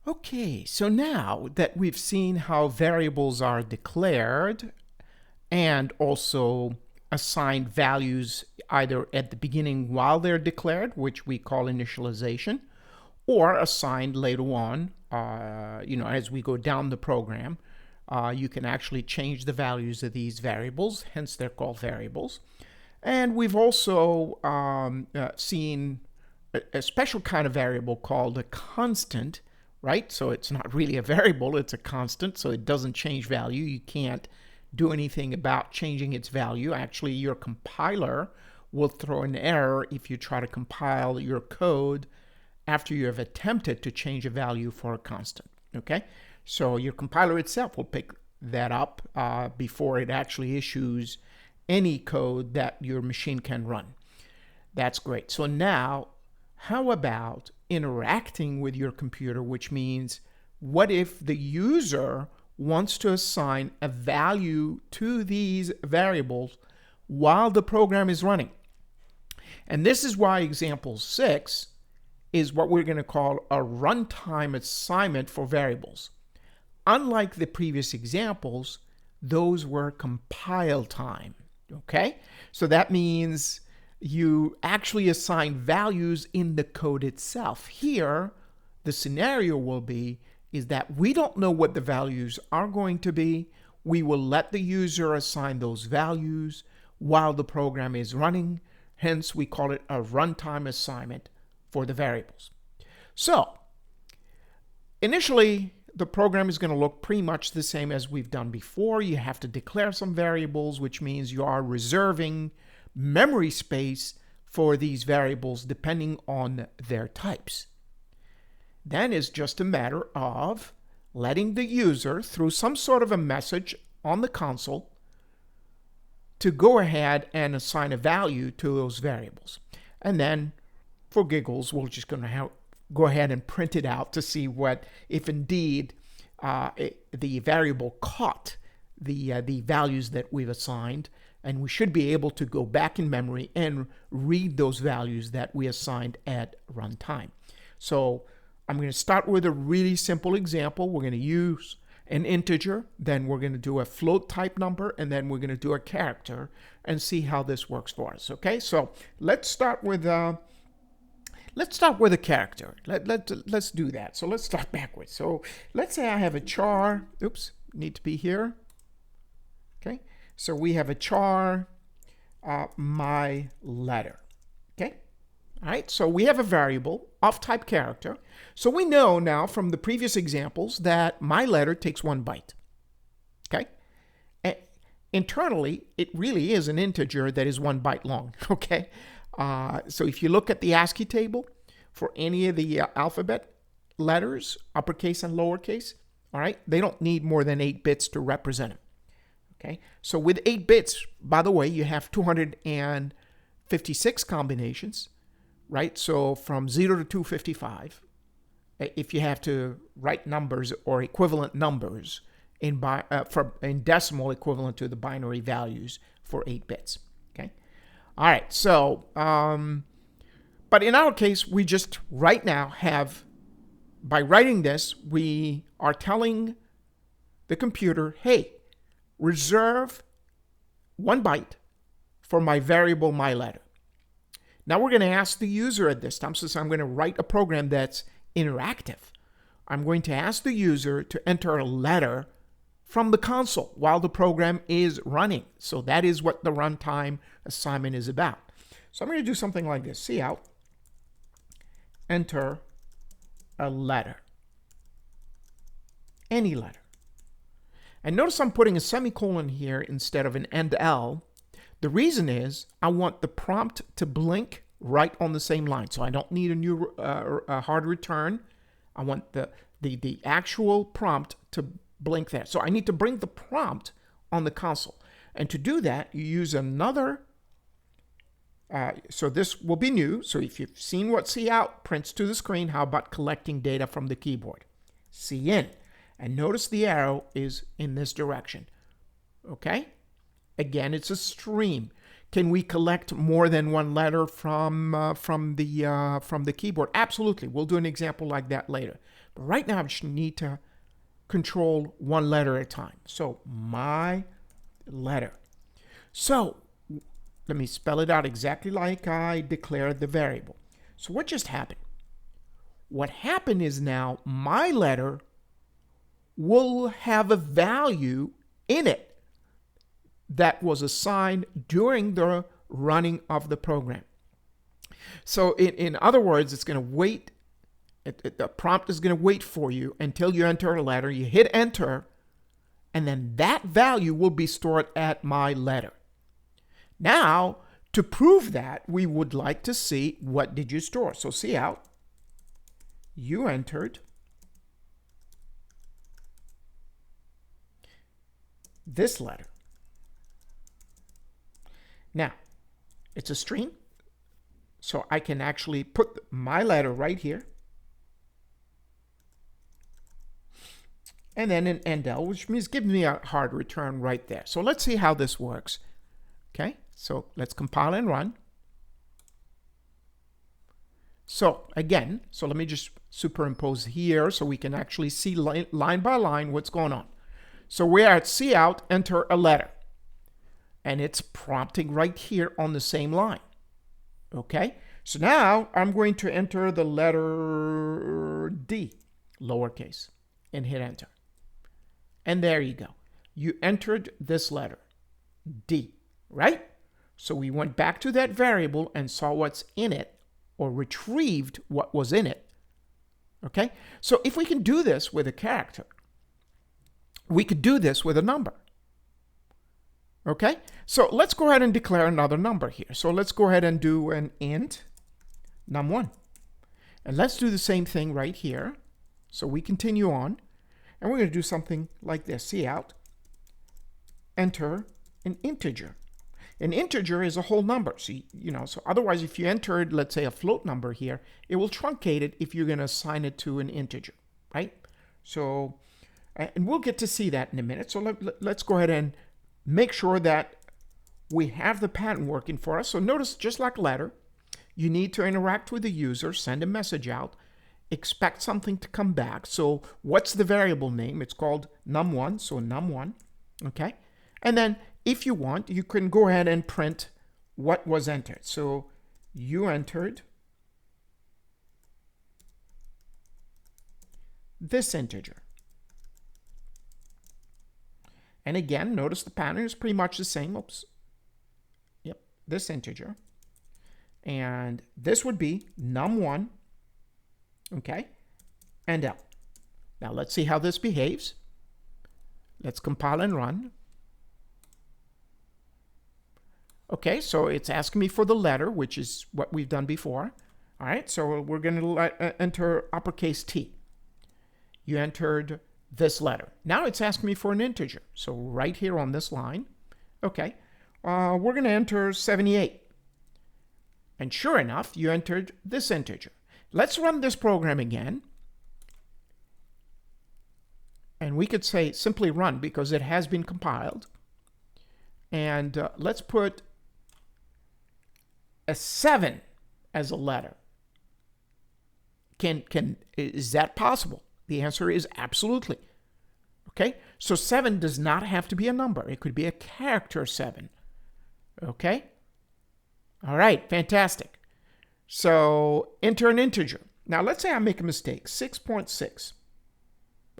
Okay, so now that we've seen how variables are declared and also assigned values either at the beginning while they're declared, which we call initialization, or assigned later on, as we go down the program, you can actually change the values of these variables, hence they're called variables. And we've also seen a special kind of variable called a constant, right? So it's not really a variable, it's a constant, so it doesn't change value. You can't do anything about changing its value. Actually, your compiler will throw an error if you try to compile your code after you have attempted to change a value for a constant, okay? So your compiler itself will pick that up before it actually issues any code that your machine can run. That's great. So now, how about interacting with your computer, which means what if the user wants to assign a value to these variables while the program is running? And this is why example 6 is what we're going to call a runtime assignment for variables. Unlike the previous examples, those were compile time, okay? So that means you actually assign values in the code itself. Here, the scenario will be is that we don't know what the values are going to be. We will let the user assign those values while the program is running. Hence, we call it a runtime assignment for the variables. So, initially, the program is going to look pretty much the same as we've done before. You have to declare some variables, which means you are reserving memory space for these variables depending on their types. Then it's just a matter of letting the user, through some sort of a message on the console, to go ahead and assign a value to those variables. And then, for giggles, we're just going to go ahead and print it out to see what, if indeed the variable caught the values that we've assigned, and we should be able to go back in memory and read those values that we assigned at runtime. So I'm going to start with a really simple example. We're going to use an integer, then we're going to do a float type number, and then we're going to do a character and see how this works for us. Okay, so let's start with a character. Let's do that. So let's start backwards. So let's say I have a char. Oops, need to be here. Okay, so we have a char, my letter. Okay, all right. So we have a variable of type character. So we know now from the previous examples that my letter takes 1 byte. Okay, internally it really is an integer that is 1 byte long. Okay. So if you look at the ASCII table for any of the alphabet letters, uppercase and lowercase, all right, they don't need more than 8 bits to represent them. Okay, so with 8 bits, by the way, you have 256 combinations, right? So from 0 to 255, if you have to write numbers or equivalent numbers in decimal equivalent to the binary values for 8 bits. Okay. All right, so, but in our case, we just right now have, by writing this, we are telling the computer, hey, reserve 1 byte for my variable, my letter. Now we're going to ask the user at this time, since I'm going to write a program that's interactive, I'm going to ask the user to enter a letter from the console while the program is running. So that is what the runtime assignment is about. So I'm going to do something like this. Cout, enter a letter. Any letter. And notice I'm putting a semicolon here instead of an end L. The reason is I want the prompt to blink right on the same line. So I don't need a new hard return. I want the actual prompt to blink there. So I need to bring the prompt on the console. And to do that, you use another, so this will be new. So if you've seen what cout prints to the screen, how about collecting data from the keyboard? cin. And notice the arrow is in this direction. Okay? Again, it's a stream. Can we collect more than one letter from the keyboard? Absolutely. We'll do an example like that later. But right now, I just need to control one letter at a time. So my letter. So let me spell it out exactly like I declared the variable. So what just happened? What happened is now my letter will have a value in it that was assigned during the running of the program. So in other words, it's going to wait. The prompt is going to wait for you until you enter a letter. You hit enter, and then that value will be stored at my letter. Now, to prove that, we would like to see what did you store. So see out. You entered this letter. Now, it's a string, so I can actually put my letter right here. And then an endl, which means give me a hard return right there. So let's see how this works. Okay, so let's compile and run. So again, so let me just superimpose here so we can actually see line by line what's going on. So we're at cout, enter a letter. And it's prompting right here on the same line. Okay, so now I'm going to enter the letter D, lowercase, and hit enter. And there you go. You entered this letter, D, right? So we went back to that variable and saw what's in it, or retrieved what was in it. Okay? So if we can do this with a character, we could do this with a number. Okay? So let's go ahead and declare another number here. So let's go ahead and do an int num1. And let's do the same thing right here. So we continue on. And we're going to do something like this. Cout, enter an integer. An integer is a whole number. So, so otherwise, if you entered, let's say, a float number here, it will truncate it if you're going to assign it to an integer, right? So, and we'll get to see that in a minute. So let's go ahead and make sure that we have the pattern working for us. So notice, just like letter, you need to interact with the user, send a message out, expect something to come back. So what's the variable name? It's called num1, so num1, okay? And then if you want, you can go ahead and print what was entered. So you entered this integer. And again, notice the pattern is pretty much the same. Oops. Yep, this integer. And this would be num1, okay, and L. Now let's see how this behaves. Let's compile and run. Okay, so it's asking me for the letter, which is what we've done before. All right, so we're going to enter uppercase T. You entered this letter. Now it's asking me for an integer. So right here on this line, okay, we're going to enter 78. And sure enough, you entered this integer. Let's run this program again. And we could say simply run because it has been compiled. And let's put a 7 as a letter. Is that possible? The answer is absolutely. Okay, so 7 does not have to be a number. It could be a character 7. Okay, all right, fantastic. So enter an integer. Now let's say I make a mistake, 6.6.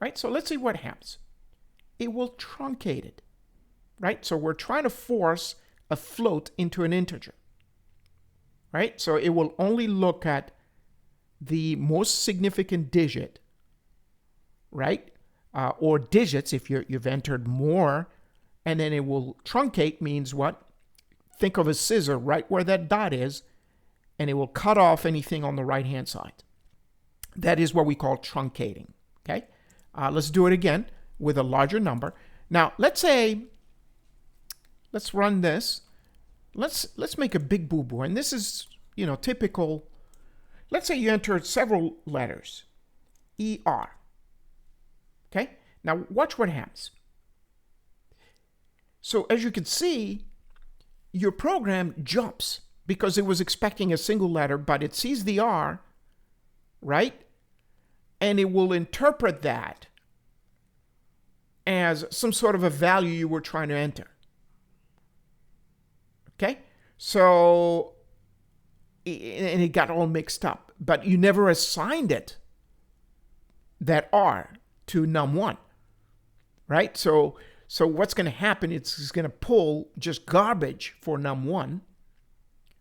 Right, so let's see what happens. It will truncate it. Right, so we're trying to force a float into an integer. Right, so it will only look at the most significant digit, right? Or digits if you've entered more, and then it will truncate means what? Think of a scissor right where that dot is, and it will cut off anything on the right-hand side. That is what we call truncating, okay? Let's do it again with a larger number. Now, let's run this. Let's make a big boo-boo, and this is, typical. Let's say you entered several letters, ER. Okay, now watch what happens. So as you can see, your program jumps because it was expecting a single letter, but it sees the R, right? and it will interpret that as some sort of a value you were trying to enter. Okay? So, and it got all mixed up, but you never assigned it, that R, to num1, right? So what's going to happen, it's going to pull just garbage for num1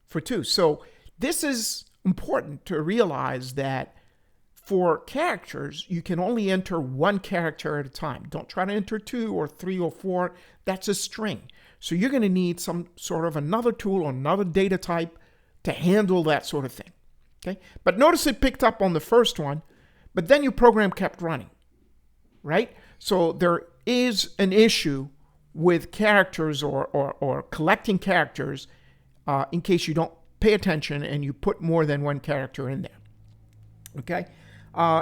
for 2. So this is important to realize that for characters, you can only enter one character at a time. Don't try to enter 2 or 3 or 4. That's a string. So you're going to need some sort of another tool or another data type to handle that sort of thing. Okay? But notice it picked up on the first one, but then your program kept running, right? So there is an issue with characters or collecting characters in case you don't pay attention and you put more than one character in there. Okay?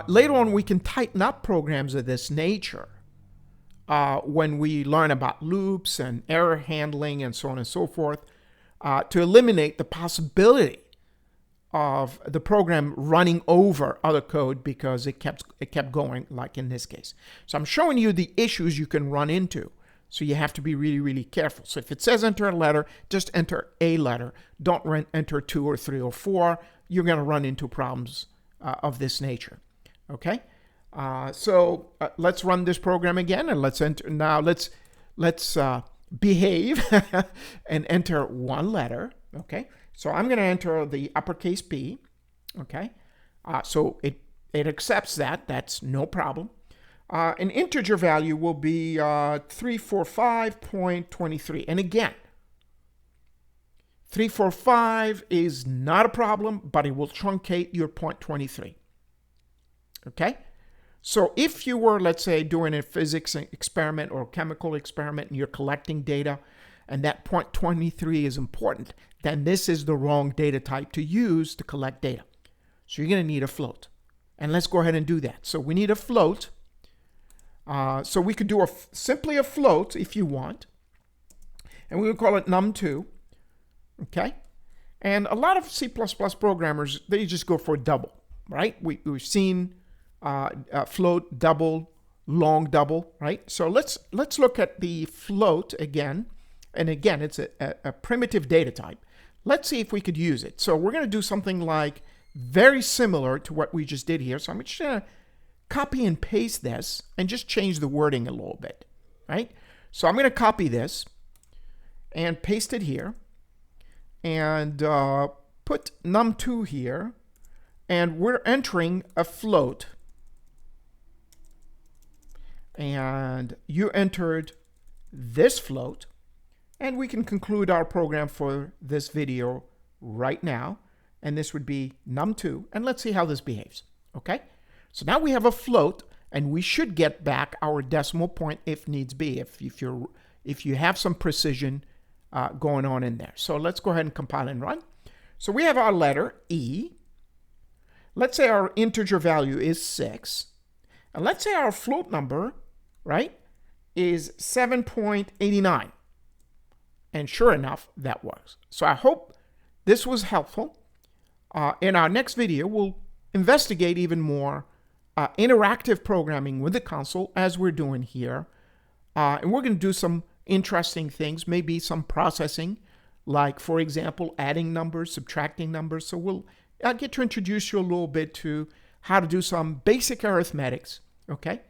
Later on, we can tighten up programs of this nature when we learn about loops and error handling and so on and so forth to eliminate the possibility of the program running over other code because it kept going, like in this case. So I'm showing you the issues you can run into. So you have to be really, really careful. So if it says enter a letter, just enter a letter. Don't enter 2 or 3 or 4. You're going to run into problems of this nature. Okay? So let's run this program again, and let's enter. Now let's behave and enter one letter. Okay? So I'm going to enter the uppercase P. Okay? So it accepts that. That's no problem. An integer value will be 345.23. And again, 345 is not a problem, but it will truncate your 0.23. Okay? So if you were, let's say, doing a physics experiment or a chemical experiment and you're collecting data and that 0.23 is important, then this is the wrong data type to use to collect data. So you're going to need a float. And let's go ahead and do that. So we need a float. So we could do simply a float if you want. And we would call it num2. Okay? And a lot of C++ programmers, they just go for double, right? We've seen float, double, long double, right? So let's look at the float again. And again, it's a primitive data type. Let's see if we could use it. So we're going to do something like very similar to what we just did here. So I'm just going to copy and paste this and just change the wording a little bit, right? So I'm going to copy this and paste it here and put num2 here, and we're entering a float. And you entered this float, and we can conclude our program for this video right now, and this would be num2, and let's see how this behaves, okay? So now we have a float, and we should get back our decimal point if needs be, if you have some precision going on in there. So let's go ahead and compile and run. So we have our letter E. Let's say our integer value is 6. And let's say our float number, right, is 7.89. And sure enough, that works. So I hope this was helpful. In our next video, we'll investigate even more interactive programming with the console as we're doing here. And we're going to do some interesting things, maybe some processing, like, for example, adding numbers, subtracting numbers. So I'll get to introduce you a little bit to how to do some basic arithmetics, okay?